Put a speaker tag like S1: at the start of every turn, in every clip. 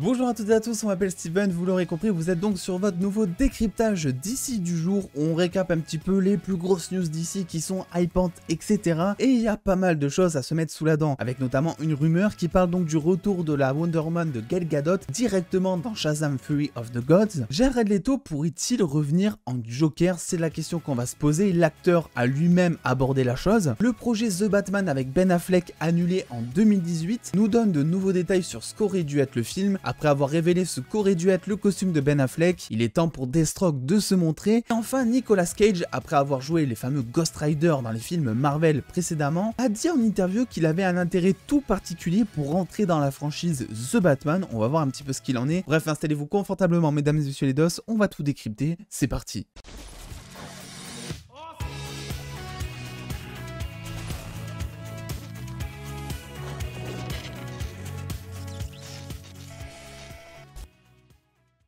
S1: Bonjour à toutes et à tous, on m'appelle Steven, vous l'aurez compris, vous êtes donc sur votre nouveau décryptage d'ici du jour où on récap un petit peu les plus grosses news d'ici qui sont hypantes, etc. Et il y a pas mal de choses à se mettre sous la dent, avec notamment une rumeur qui parle donc du retour de la Wonder Woman de Gal Gadot directement dans Shazam Fury of the Gods. Jared Leto pourrait-il revenir en Joker? C'est la question qu'on va se poser, l'acteur a lui-même abordé la chose. Le projet The Batman avec Ben Affleck annulé en 2018 nous donne de nouveaux détails sur ce qu'aurait dû être le film. Après avoir révélé ce qu'aurait dû être le costume de Ben Affleck, il est temps pour Deathstroke de se montrer. Et enfin, Nicolas Cage, après avoir joué les fameux Ghost Rider dans les films Marvel précédemment, a dit en interview qu'il avait un intérêt tout particulier pour rentrer dans la franchise The Batman. On va voir un petit peu ce qu'il en est. Bref, installez-vous confortablement mesdames et messieurs les dos, on va tout décrypter, c'est parti.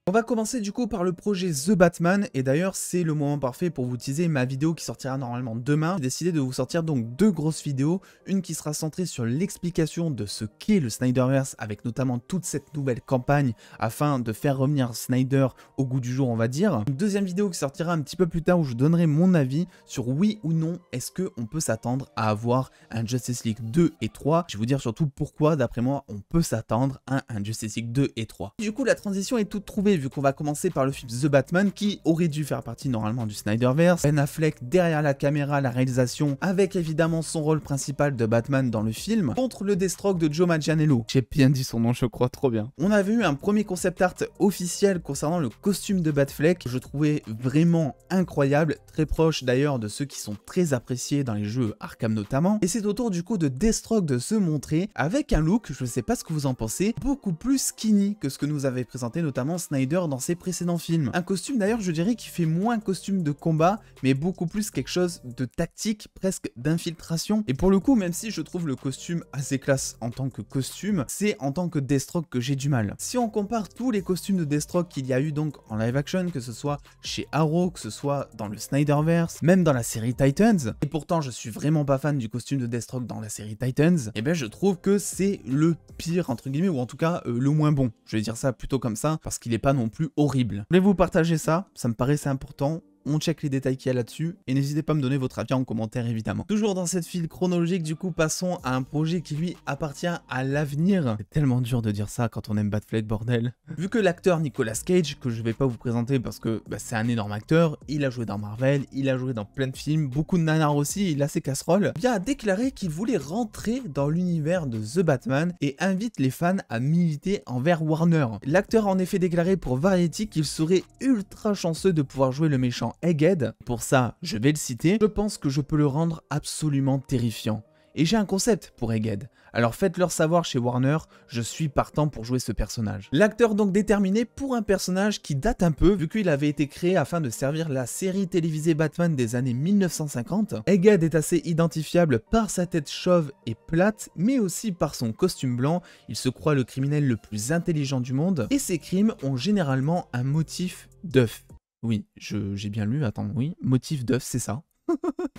S1: On va commencer du coup par le projet The Batman, et d'ailleurs c'est le moment parfait pour vous teaser ma vidéo qui sortira normalement demain. J'ai décidé de vous sortir donc deux grosses vidéos, une qui sera centrée sur l'explication de ce qu'est le Snyderverse avec notamment toute cette nouvelle campagne afin de faire revenir Snyder au goût du jour on va dire. Une deuxième vidéo qui sortira un petit peu plus tard où je donnerai mon avis sur oui ou non est-ce qu'on peut s'attendre à avoir un Justice League 2 et 3. Je vais vous dire surtout pourquoi d'après moi on peut s'attendre à un Justice League 2 et 3. Du coup la transition est toute trouvée vu qu'on va commencer par le film The Batman qui aurait dû faire partie normalement du Snyderverse. Ben Affleck derrière la caméra, la réalisation, avec évidemment son rôle principal de Batman dans le film, contre le Deathstroke de Joe Manganiello. J'ai bien dit son nom, je crois, trop bien. On avait eu un premier concept art officiel concernant le costume de Batfleck, que je trouvais vraiment incroyable, très proche d'ailleurs de ceux qui sont très appréciés dans les jeux Arkham notamment. Et c'est au tour du coup de Deathstroke de se montrer avec un look, je sais pas ce que vous en pensez, beaucoup plus skinny que ce que nous avait présenté notamment Snyder dans ses précédents films. Un costume d'ailleurs je dirais qui fait moins costume de combat mais beaucoup plus quelque chose de tactique, presque d'infiltration. Et pour le coup même si je trouve le costume assez classe en tant que costume, c'est en tant que Deathstroke que j'ai du mal. Si on compare tous les costumes de Deathstroke qu'il y a eu donc en live action, que ce soit chez Arrow, que ce soit dans le Snyderverse, même dans la série Titans, et pourtant je suis vraiment pas fan du costume de Deathstroke dans la série Titans, et ben je trouve que c'est le pire entre guillemets, ou en tout cas le moins bon. Je vais dire ça plutôt comme ça parce qu'il est pas non plus horrible. Je voulais vous partager ça me paraissait important. On check les détails qu'il y a là-dessus et n'hésitez pas à me donner votre avis en commentaire évidemment. Toujours dans cette file chronologique du coup passons à un projet qui lui appartient à l'avenir. C'est tellement dur de dire ça quand on aime Batfleck bordel. Vu que l'acteur Nicolas Cage, que je vais pas vous présenter parce que c'est un énorme acteur, il a joué dans Marvel, il a joué dans plein de films, beaucoup de nanars aussi, il a ses casseroles, bien a déclaré qu'il voulait rentrer dans l'univers de The Batman et invite les fans à militer envers Warner. L'acteur a en effet déclaré pour Variety qu'il serait ultra chanceux de pouvoir jouer le méchant Egghead. Pour ça, je vais le citer, je pense que je peux le rendre absolument terrifiant. Et j'ai un concept pour Egghead. Alors faites-leur savoir chez Warner, je suis partant pour jouer ce personnage. L'acteur donc déterminé pour un personnage qui date un peu, vu qu'il avait été créé afin de servir la série télévisée Batman des années 1950. Egghead est assez identifiable par sa tête chauve et plate, mais aussi par son costume blanc. Il se croit le criminel le plus intelligent du monde, et ses crimes ont généralement un motif d'œuf. Oui, j'ai bien lu, attends, oui, motif d'œuf, c'est ça.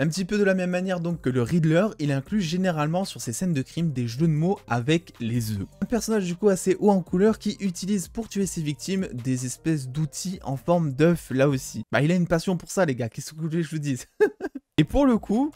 S1: Un petit peu de la même manière donc que le Riddler, il inclut généralement sur ses scènes de crime des jeux de mots avec les œufs. Un personnage du coup assez haut en couleur qui utilise pour tuer ses victimes des espèces d'outils en forme d'œuf là aussi. Bah il a une passion pour ça les gars, qu'est-ce que vous voulez que je vous dise? Et pour le coup,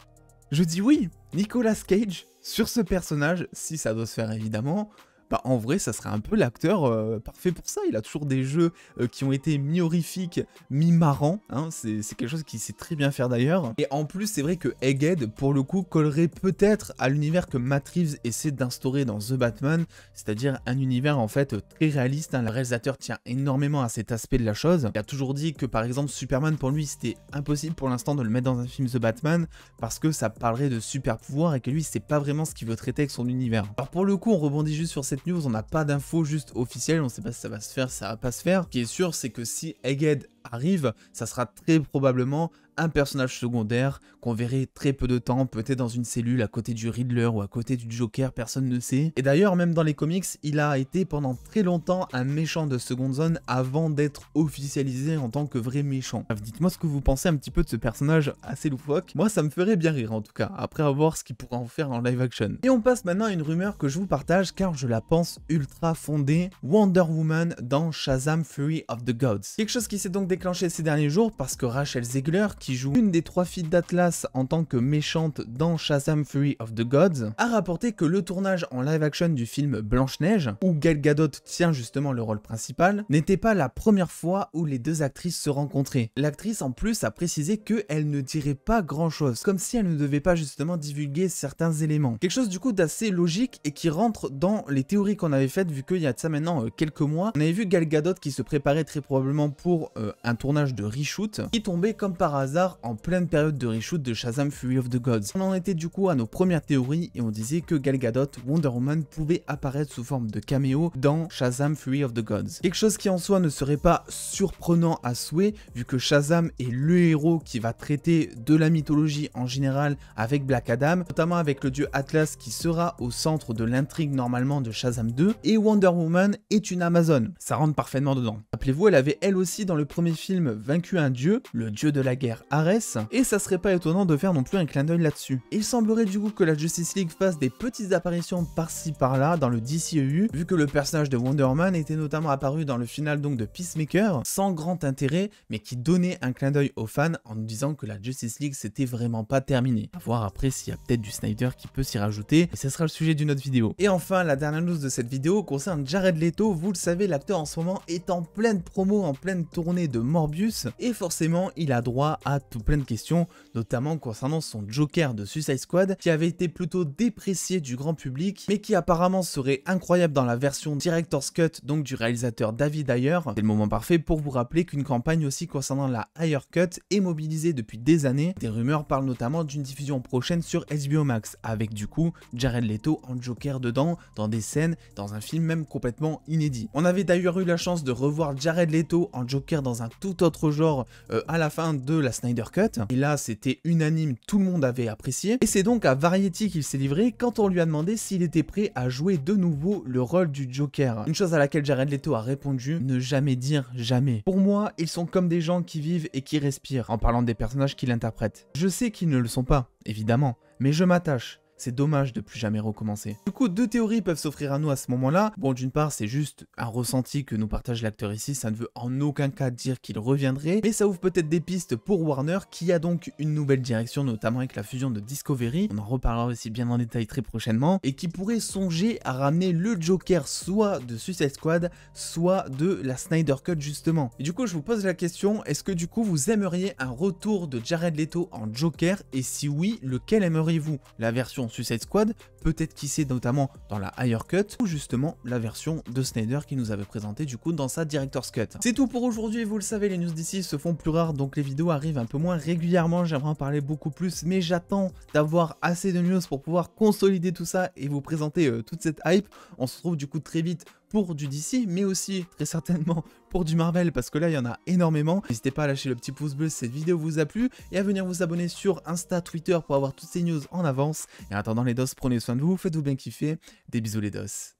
S1: je dis oui, Nicolas Cage sur ce personnage, si ça doit se faire évidemment. Bah en vrai ça serait un peu l'acteur parfait pour ça, il a toujours des jeux qui ont été mi-horrifiques, mi-marrants, hein, c'est quelque chose qu'il sait très bien faire d'ailleurs. Et en plus c'est vrai que Egghead pour le coup collerait peut-être à l'univers que Matt Reeves essaie d'instaurer dans The Batman, c'est-à-dire un univers en fait très réaliste, hein. Le réalisateur tient énormément à cet aspect de la chose. Il a toujours dit que par exemple Superman pour lui c'était impossible pour l'instant de le mettre dans un film The Batman parce que ça parlerait de super pouvoir et que lui c'est pas vraiment ce qu'il veut traiter avec son univers. Alors pour le coup on rebondit juste sur cette news, on n'a pas d'infos juste officielles, on sait pas si ça va se faire, ça va pas se faire. Ce qui est sûr, c'est que si Egghead arrive, ça sera très probablement un personnage secondaire qu'on verrait très peu de temps, peut-être dans une cellule à côté du Riddler ou à côté du Joker, personne ne sait. Et d'ailleurs, même dans les comics, il a été pendant très longtemps un méchant de Second Zone avant d'être officialisé en tant que vrai méchant. Bref, dites-moi ce que vous pensez un petit peu de ce personnage assez loufoque. Moi, ça me ferait bien rire en tout cas, après avoir ce qu'il pourra en faire en live action. Et on passe maintenant à une rumeur que je vous partage car je la pense ultra fondée. Wonder Woman dans Shazam Fury of the Gods. Quelque chose qui s'est donc déclenché ces derniers jours parce que Rachel Zegler, qui joue une des 3 filles d'Atlas en tant que méchante dans Shazam Fury of the Gods, a rapporté que le tournage en live action du film Blanche-Neige, où Gal Gadot tient justement le rôle principal, n'était pas la première fois où les deux actrices se rencontraient. L'actrice en plus a précisé qu'elle ne dirait pas grand chose, comme si elle ne devait pas justement divulguer certains éléments. Quelque chose du coup d'assez logique et qui rentre dans les théories qu'on avait faites, vu qu'il y a de ça maintenant quelques mois. On avait vu Gal Gadot qui se préparait très probablement pour un tournage de reshoot, qui tombait comme par hasard en pleine période de reshoot de Shazam Fury of the Gods. On en était du coup à nos premières théories et on disait que Gal Gadot, Wonder Woman, pouvait apparaître sous forme de caméo dans Shazam Fury of the Gods. Quelque chose qui en soi ne serait pas surprenant à souhait, vu que Shazam est le héros qui va traiter de la mythologie en général avec Black Adam, notamment avec le dieu Atlas qui sera au centre de l'intrigue normalement de Shazam 2, et Wonder Woman est une Amazone. Ça rentre parfaitement dedans. Rappelez-vous, elle avait elle aussi dans le premier film vaincu un dieu, le dieu de la guerre Ares, et ça serait pas étonnant de faire non plus un clin d'œil là-dessus. Il semblerait du coup que la Justice League fasse des petites apparitions par-ci par-là dans le DCEU, vu que le personnage de Wonder Woman était notamment apparu dans le final donc de Peacemaker, sans grand intérêt, mais qui donnait un clin d'œil aux fans en nous disant que la Justice League c'était vraiment pas terminé. À voir après s'il y a peut-être du Snyder qui peut s'y rajouter, et ce sera le sujet d'une autre vidéo. Et enfin, la dernière news de cette vidéo concerne Jared Leto. Vous le savez, l'acteur en ce moment est en pleine promo, en pleine tournée de Morbius, et forcément il a droit à tout plein de questions, notamment concernant son Joker de Suicide Squad, qui avait été plutôt déprécié du grand public, mais qui apparemment serait incroyable dans la version Director's Cut, donc du réalisateur David Ayer. C'est le moment parfait pour vous rappeler qu'une campagne aussi concernant la Ayer Cut est mobilisée depuis des années. Des rumeurs parlent notamment d'une diffusion prochaine sur HBO Max, avec du coup Jared Leto en Joker dedans, dans des scènes, dans un film même complètement inédit. On avait d'ailleurs eu la chance de revoir Jared Leto en Joker dans un tout autre genre à la fin de la Snyder Cut, et là c'était unanime, tout le monde avait apprécié, et c'est donc à Variety qu'il s'est livré quand on lui a demandé s'il était prêt à jouer de nouveau le rôle du Joker. Une chose à laquelle Jared Leto a répondu: ne jamais dire jamais. Pour moi, ils sont comme des gens qui vivent et qui respirent, en parlant des personnages qu'il interprète. Je sais qu'ils ne le sont pas, évidemment, mais je m'attache. C'est dommage de plus jamais recommencer. Du coup, 2 théories peuvent s'offrir à nous à ce moment-là. Bon, d'une part, c'est juste un ressenti que nous partage l'acteur ici, ça ne veut en aucun cas dire qu'il reviendrait, mais ça ouvre peut-être des pistes pour Warner, qui a donc une nouvelle direction, notamment avec la fusion de Discovery, on en reparlera aussi bien en détail très prochainement, et qui pourrait songer à ramener le Joker soit de Suicide Squad, soit de la Snyder Cut justement. Et du coup, je vous pose la question, est-ce que du coup, vous aimeriez un retour de Jared Leto en Joker, et si oui, lequel aimeriez-vous? La version Suicide Squad, peut-être qui sait notamment dans la Ayer Cut, ou justement la version de Snyder qui nous avait présenté du coup dans sa Director's Cut. C'est tout pour aujourd'hui, vous le savez, les news d'ici se font plus rares, donc les vidéos arrivent un peu moins régulièrement, j'aimerais en parler beaucoup plus, mais j'attends d'avoir assez de news pour pouvoir consolider tout ça et vous présenter toute cette hype. On se retrouve du coup très vite pour du DC, mais aussi très certainement pour du Marvel, parce que là il y en a énormément. N'hésitez pas à lâcher le petit pouce bleu si cette vidéo vous a plu, et à venir vous abonner sur Insta, Twitter pour avoir toutes ces news en avance. Et en attendant les dos, prenez soin de vous, faites-vous bien kiffer, des bisous les dos.